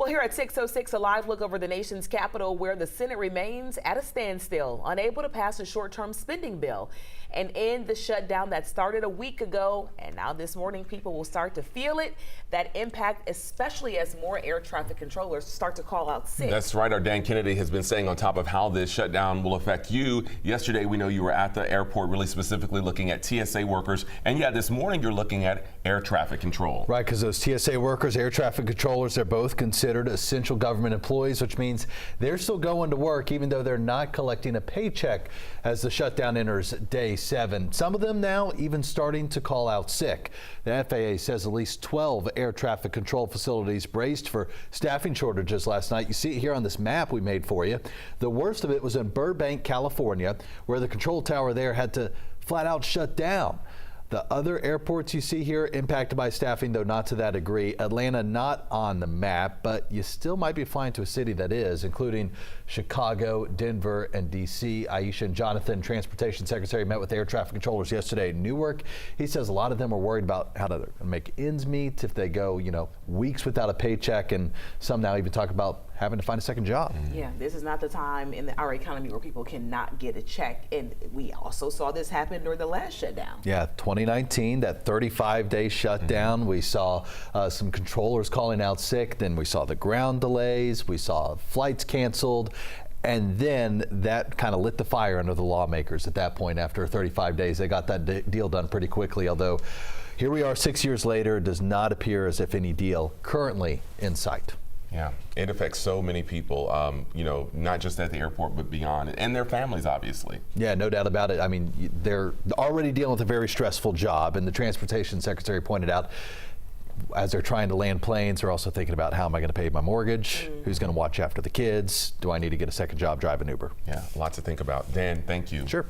Well, here at 6:06, a live look over the nation's capital where the Senate remains at a standstill, unable to pass a short-term spending bill and end the shutdown that started a week ago. And now this morning, people will start to feel it, that impact, especially as more air traffic controllers start to call out sick. That's right. Our Dan Kennedy has been saying on top of how this shutdown will affect you. Yesterday, we know you were at the airport really specifically looking at TSA workers. And yeah, this morning you're looking at air traffic control. Right, because those TSA workers, air traffic controllers, they're both considered essential government employees, which means they're still going to work even though they're not collecting a paycheck as the shutdown enters day 7. Some of them now even starting to call out sick. The FAA says at least 12 air traffic control facilities braced for staffing shortages last night. You see it here on this map we made for you. The worst of it was in Burbank, California, where the control tower there had to flat out shut down. The other airports you see here impacted by staffing, though not to that degree. Atlanta not on the map, but you still might be flying to a city that is, including Chicago, Denver, and D.C. Aisha and Jonathan, Transportation Secretary, met with air traffic controllers yesterday in Newark. He says a lot of them are worried about how to make ends meet if they go, weeks without a paycheck, and some now even talk about having to find a second job. Yeah, this is not the time in our economy where people cannot get a check. And we also saw this happen during the last shutdown. Yeah, 2019, that 35-day shutdown. We saw some controllers calling out sick. Then we saw the ground delays. We saw flights canceled. And then that kind of lit the fire under the lawmakers at that point. After 35 days, they got that deal done pretty quickly, although here we are 6 years later. It does not appear as if any deal currently in sight. Yeah, it affects so many people, not just at the airport, but beyond, and their families, obviously. Yeah, no doubt about it. I mean, they're already dealing with a very stressful job, and the Transportation Secretary pointed out, as they're trying to land planes, they're also thinking about, how am I going to pay my mortgage? Who's going to watch after the kids? Do I need to get a second job driving Uber? Yeah, lots to think about. Dan, thank you. Sure.